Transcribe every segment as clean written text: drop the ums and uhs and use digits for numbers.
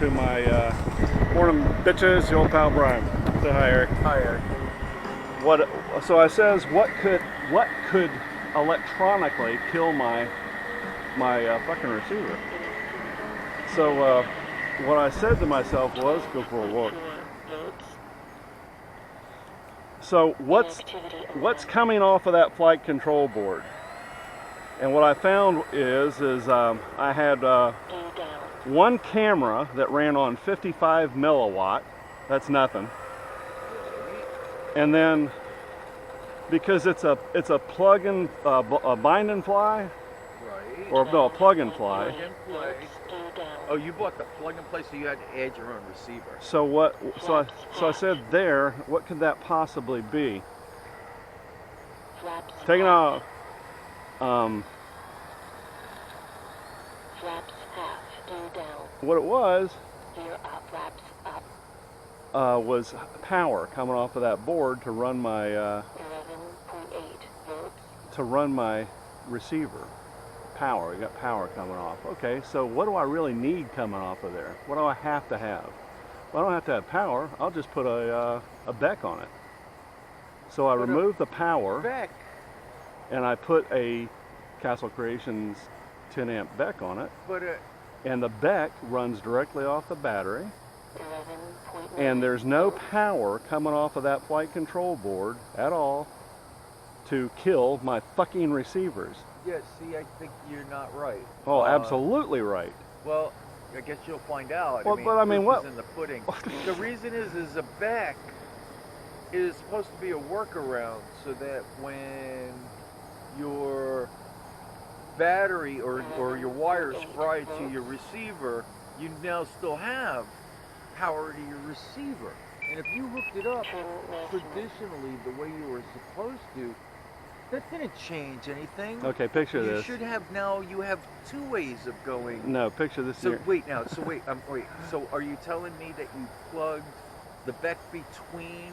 to my morning bitches, the old pal Brian. Say hi, Eric. Hi, Eric. So I says, what could electronically kill my fucking receiver? So what I said to myself was, go for a walk. So what's coming off of that flight control board? And what I found is I had one camera that ran on 55 milliwatt. That's nothing. And then because it's a plug-in a bind and fly, Right. or no, a plug-in fly. Plug and play. Oh, you bought the plug and play, so you had to add your own receiver. So what? So I said there. What could that possibly be? Taking off. Flaps half, due down. What it was Gear up, flaps up. was power coming off of that board to run my 11.8 volts. Receiver. Power. We got power coming off. Okay, so what do I really need coming off of there? What do I have to have? Well, I don't have to have power. I'll just put a BEC on it. So I removed the power Back. and I put a Castle Creations 10 amp BEC on it. But And the BEC runs directly off the battery. 11.9. And there's no power coming off of that flight control board at all to kill my fucking receivers. yeah, see, I think you're not right. Oh, absolutely right. Well, I guess you'll find out. Well, but I mean, proof what- is in the pudding. The reason is a back is supposed to be a workaround so that when your battery or your wires fry to your receiver, you now still have power to your receiver. And if you hooked it up traditionally the way you were supposed to, that didn't change anything. Okay, picture You this. should have now. You have two ways of going. No, picture this So here. wait now. So wait. Wait. So are you telling me that you plugged the BEC between?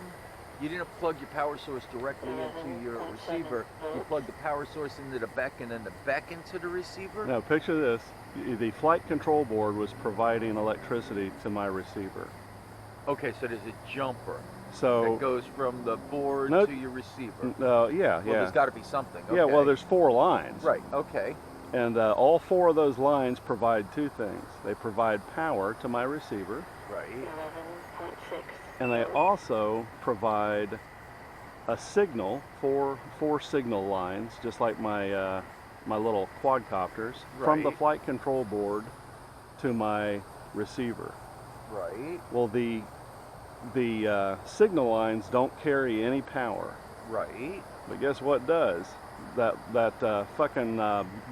You didn't plug your power source directly into your receiver. You plugged the power source into the BEC and then the BEC into the receiver. No, picture this. The flight control board was providing electricity to my receiver. Okay. So there's a jumper So, that goes from the board No. to your receiver. yeah, Well, yeah. there's got to be something. Yeah, well, okay. there's 4 lines. Right. Okay. And all 4 of those lines provide 2 things. They provide power to my receiver, Right. 11.6. and they also provide a signal, 4 signal lines, just like my my little quadcopters, from the Right. flight control board to my receiver. Right. Well, the signal lines don't carry any power, Right. but guess what does? That fucking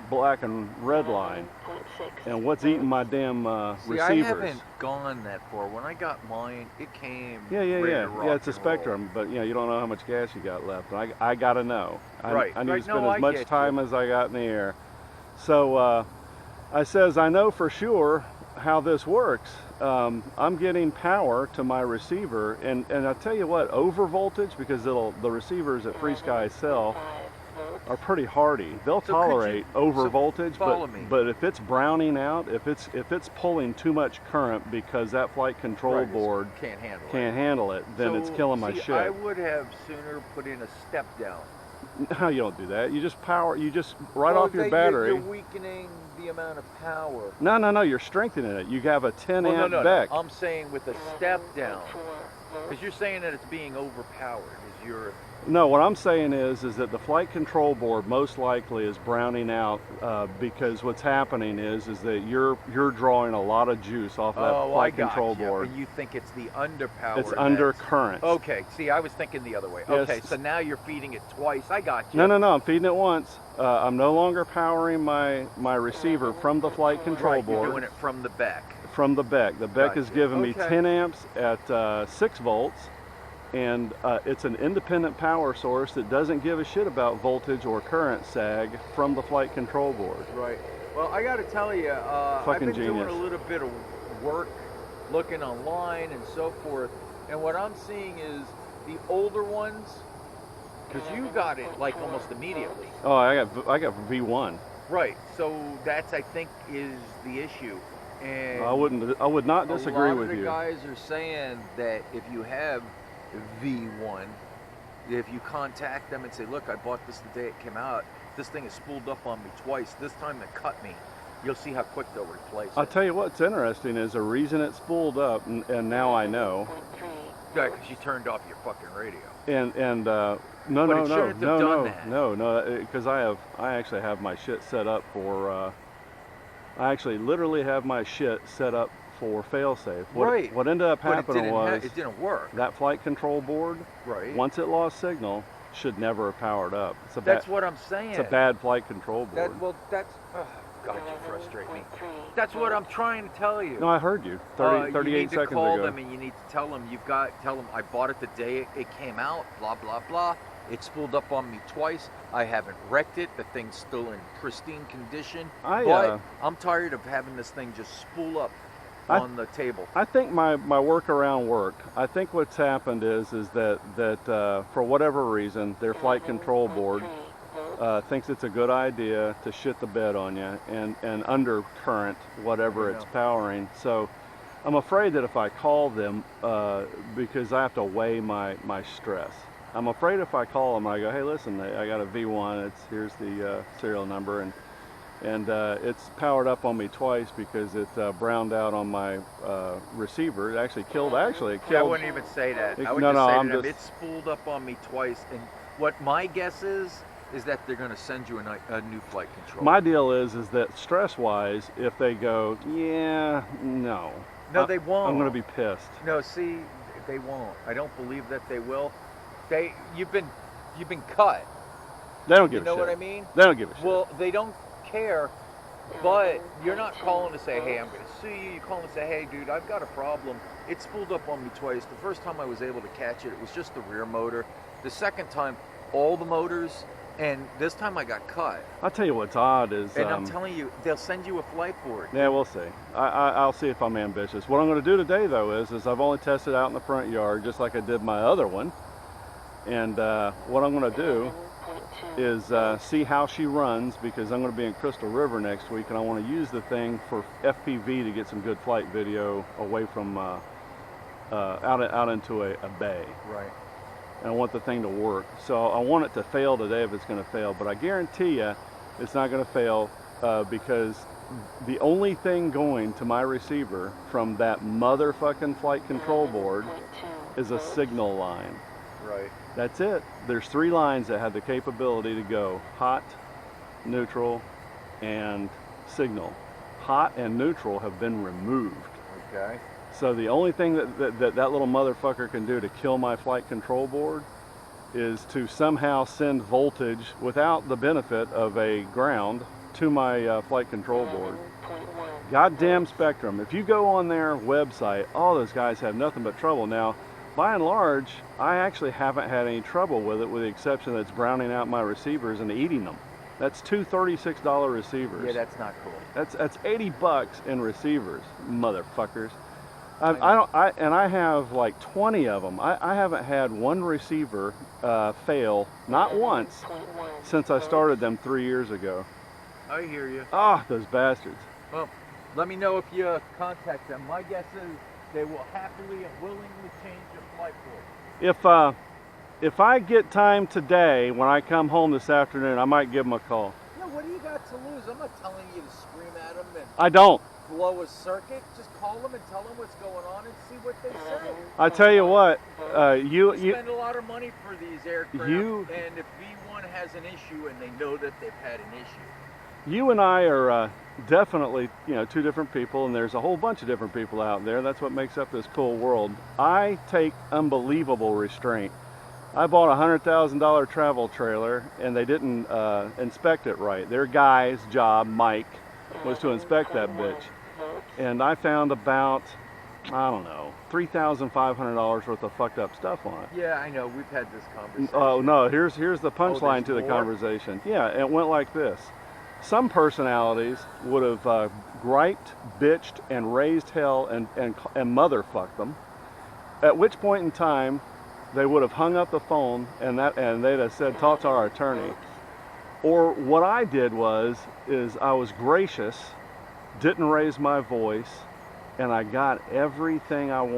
black and red line. 11.6. And what's eating my damn See, I receivers? haven't gone that far. When I got mine, it came. Yeah, ready to yeah. rock Yeah, it's a and roll. spectrum, but you don't know how much gas you got left. And I gotta know. Right, I need right. to spend No, as I much get time you. as I got in the air. So I says, I know for sure how this works. I'm getting power to my receiver, and I tell you what, over voltage, because the receivers at Free Sky sell 5 volts. are pretty hardy. They'll So could you- tolerate over so voltage, follow me. but if it's browning out, if it's pulling too much current because that flight control Right, board can't handle can't handle it, then it's So, killing my see, shit. I would have sooner put in a step down. No, you don't do that. You just right Well, off your then battery. You're weakening the amount of power. No, you're strengthening it. You have a 10 Well, amp no. BEC. I'm saying with a step down. 4 volts. Because you're saying that it's being overpowered. Is your No, what I'm saying is that the flight control board most likely is browning out because what's happening is that you're drawing a lot of juice off that I flight got control you. board. And you think it's the underpower. It's under that's- current. Okay. See, I was thinking the other way. Yes. Okay. So now you're feeding it twice. I got you. No, I'm feeding it once. I'm no longer powering my receiver from the flight control Right. You're board. doing it from the back. From the BEC. The BEC is Gotcha. giving me Okay. 10 amps at 6 volts, and it's an independent power source that doesn't give a shit about voltage or current sag from the flight control board. Right. Well, I got to tell you, I've Fucking been genius. doing a little bit of work, looking online and so forth, and what I'm seeing is the older ones, because you got it like almost immediately. Oh, I got V1. Right. So that's, I think, is the issue. And I would not disagree a lot with of the you. guys are saying that if you have V1, if you contact them and say, look, I bought this the day it came out, this thing is spooled up on me twice, this time it cut me, you'll see how quick they'll replace it. I'll tell you what's interesting is the reason it's spooled up, and now I know. Yeah, because you turned off your fucking radio. No, But it shouldn't have done that. no, because I actually have my shit set up for. I actually literally have my shit set up for failsafe. Right. What ended up But happening was it didn't work. that flight control board. Right. Once it lost signal, should never have powered up. That's what I'm saying. It's a bad flight control board. Oh, God, you frustrate me. That's what I'm trying to tell you. No, I heard you 38 you need seconds to call ago. them and you need to tell them I bought it the day it came out, blah, blah, blah. It spooled up on me twice. I haven't wrecked it. The thing's still in pristine condition. But I'm tired of having this thing just spool up on the table. I think my workaround worked. I think what's happened is that for whatever reason, their flight control board thinks it's a good idea to shit the bed on you and undercurrent whatever it's powering. So I'm afraid that if I call them, because I have to weigh my stress, I'm afraid if I call them and I go, hey, listen, I got a V1, here's the serial number, and it's powered up on me twice because it browned out on my receiver. It actually killed. I wouldn't even say that. I would just say to them, it's spooled up on me twice. And what my guess is that they're going to send you a new flight control. My deal is that stress-wise, if they go, yeah, no, they won't. I'm going to be pissed. No, see, they won't. I don't believe that they will. You've been cut. They don't give a shit. You know what I mean? They don't give a shit. Well, they don't care, but you're not calling to say, hey, I'm going to sue you. You're calling to say, hey, dude, I've got a problem. It spooled up on me twice. The first time I was able to catch it, it was just the rear motor. The second time, all the motors, and this time I got cut. I'll tell you what's odd is... And I'm telling you, they'll send you a flight board. Yeah, we'll see. I'll see if I'm ambitious. What I'm going to do today, though, is I've only tested out in the front yard, just like I did my other one. And what I'm going to do is see how she runs, because I'm going to be in Crystal River next week, and I want to use the thing for FPV to get some good flight video away from out into a bay. Right. And I want the thing to work. So I want it to fail today if it's going to fail, but I guarantee you it's not going to fail because the only thing going to my receiver from that motherfucking flight control board is a signal line. Right. That's it. There's 3 lines that have the capability to go hot, neutral, and signal. Hot and neutral have been removed. Okay. So the only thing that little motherfucker can do to kill my flight control board is to somehow send voltage without the benefit of a ground to my flight control board. Goddamn Spectrum. If you go on their website, all those guys have nothing but trouble. Now, by and large, I actually haven't had any trouble with it, with the exception that it's browning out my receivers and eating them. That's 2 $36 receivers. Yeah, that's not cool. That's $80 in receivers, motherfuckers. I have like 20 of them. I haven't had one receiver fail, not once, since I started them 3 years ago. I hear you. Ah, those bastards. Well, let me know if you contact them. My guess is they will happily and willingly change your flight board. If I get time today, when I come home this afternoon, I might give them a call. No, what do you got to lose? I'm not telling you to scream at them and I don't. blow a circuit. Just call them and tell them what's going on and see what they say. I tell you what, You spend a lot of money for these aircraft, and if V1 has an issue and they know that they've had an issue. You and I are definitely, 2 different people, and there's a whole bunch of different people out there. That's what makes up this cool world. I take unbelievable restraint. I bought a $100,000 travel trailer, and they didn't inspect it right. Their guy's job, Mike, was to inspect that bitch. And I found about, I don't know, $3,500 worth of fucked up stuff on it. Yeah, I know. We've had this conversation. Oh, no, here's the punchline to the more? conversation. Yeah, it went like this. Some personalities would have griped, bitched, and raised hell and motherfucked them, at which point in time they would have hung up the phone and they'd have said, talk to our attorney. Or what I did is I was gracious didn't raise my voice, and I got everything I wanted.